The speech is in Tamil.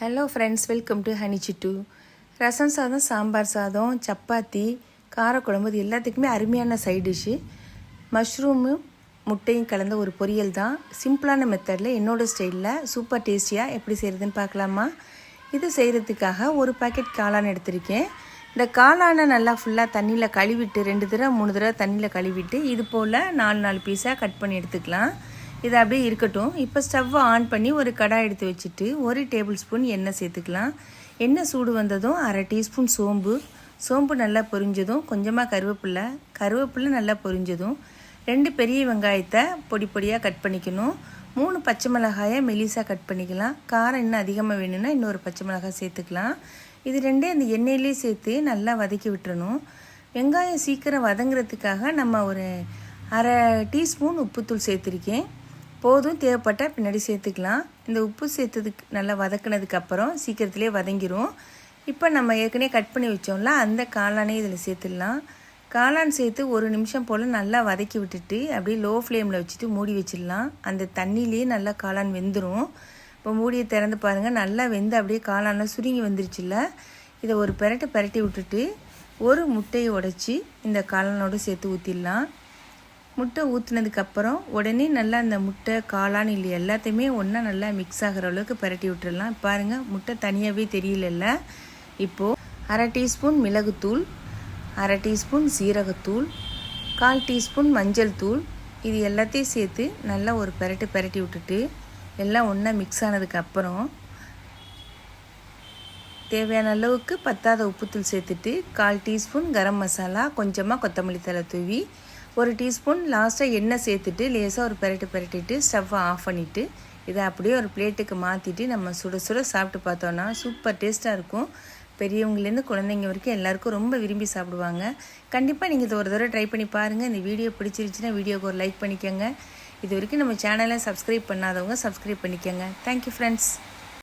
Hello friends, welcome to Honey Chittu. Rasam சாதம், சாம்பார் சாதம், சப்பாத்தி, காரக்குழம்பு இது எல்லாத்துக்குமே அருமையான சைட் டிஷ்ஷு. மஷ்ரூமும் முட்டையும் கலந்த ஒரு பொரியல் தான். சிம்பிளான மெத்தடில் என்னோடய ஸ்டைலில் சூப்பர் டேஸ்டியாக எப்படி செய்கிறதுன்னு பார்க்கலாமா? இது செய்கிறதுக்காக ஒரு பாக்கெட் காளான் எடுத்திருக்கேன். இந்த காளானை நல்லா ஃபுல்லாக தண்ணியில் கழுவிட்டு 2 தடவை 3 தடவை தண்ணியில் கழுவிட்டு இது போல் 4 பீஸாக கட் பண்ணி எடுத்துக்கலாம். இது அப்படியே இருக்கட்டும். இப்போ ஸ்டவ்வை ஆன் பண்ணி ஒரு கடாய் எடுத்து வச்சுட்டு 1 டேபிள் ஸ்பூன் எண்ணெய் சேர்த்துக்கலாம். எண்ணெய் சூடு வந்ததும் 1/2 டீஸ்பூன் சோம்பு நல்லா பொரிஞ்சதும் கொஞ்சமாக கருவேப்பிலை நல்லா பொரிஞ்சதும் 2 பெரிய வெங்காயத்தை பொடி பொடியாக கட் பண்ணிக்கணும். 3 பச்சை மிளகாயை மெலிசாக கட் பண்ணிக்கலாம். காரம் இன்னும் அதிகமாக வேணும்னா இன்னொரு பச்சை மிளகாய் சேர்த்துக்கலாம். இது ரெண்டே அந்த எண்ணெயிலே சேர்த்து நல்லா வதக்கி விட்டுறணும். வெங்காயம் சீக்கிரம் வதங்குறதுக்காக நம்ம ஒரு 1/2 டீஸ்பூன் உப்புத்தூள் சேர்த்துருக்கேன். போதும், தேவைப்பட்ட பின்னாடி சேர்த்துக்கலாம். இந்த உப்பு சேர்த்ததுக்கு நல்லா வதக்கினதுக்கப்புறம் சீக்கிரத்துலேயே வதங்கிரும். இப்போ நம்ம ஏற்கனவே கட் பண்ணி வச்சோம்ல, அந்த காளானே இதில் சேர்த்துடலாம். காளான் சேர்த்து 1 நிமிஷம் போல் நல்லா வதக்கி விட்டுட்டு அப்படியே லோ ஃப்ளேமில் வச்சுட்டு மூடி வச்சிடலாம். அந்த தண்ணியிலேயே நல்லா காளான் வெந்துடும். இப்போ மூடியை திறந்து பாருங்கள், நல்லா வெந்து அப்படியே காளான்லாம் சுருங்கி வந்துருச்சுல்ல. இதை ஒரு பெரட்டி விட்டுட்டு ஒரு முட்டையை உடைச்சி இந்த காளானோடு சேர்த்து ஊற்றிடலாம். முட்டை ஊற்றுனதுக்கப்புறம் உடனே நல்லா அந்த முட்டை காளான் இல்லை எல்லாத்தையுமே ஒன்றா நல்லா மிக்ஸ் ஆகிற அளவுக்கு பெரட்டி விட்டுடலாம். பாருங்கள், முட்டை தனியாகவே தெரியலல்ல. இப்போது 1/2 டீஸ்பூன் மிளகுத்தூள், 1/2 டீஸ்பூன் சீரகத்தூள், 1/4 டீஸ்பூன் மஞ்சள் தூள் இது எல்லாத்தையும் சேர்த்து நல்லா ஒரு பெரட்டி விட்டுட்டு எல்லாம் ஒன்றா மிக்ஸ் ஆனதுக்கப்புறம் தேவையான அளவுக்கு பத்தாத உப்புத்தூள் சேர்த்துட்டு 1/4 டீஸ்பூன் கரம் மசாலா, கொஞ்சமாக கொத்தமல்லி தழை தூவி 1 டீஸ்பூன் லாஸ்ட்டாக எண்ணெய் சேர்த்துட்டு லேசாக ஒரு பெரட்டிட்டு ஸ்டவ்வை ஆஃப் பண்ணிவிட்டு இதை அப்படியே ஒரு பிளேட்டுக்கு மாற்றிட்டு நம்ம சுட சாப்பிட்டு பார்த்தோன்னா சூப்பர் டேஸ்ட்டாக இருக்கும். பெரியவங்கலேருந்து குழந்தைங்க வரைக்கும் எல்லாருக்கும் ரொம்ப விரும்பி சாப்பிடுவாங்க. கண்டிப்பாக நீங்கள் இதை ஒரு தடவை ட்ரை பண்ணி பாருங்கள். இந்த வீடியோ பிடிச்சிருச்சுன்னா வீடியோக்கு ஒரு லைக் பண்ணிக்கோங்க. இது வரைக்கும் நம்ம சேனலை சப்ஸ்கிரைப் பண்ணாதவங்க சப்ஸ்கிரைப் பண்ணிக்கோங்க. Thank you friends.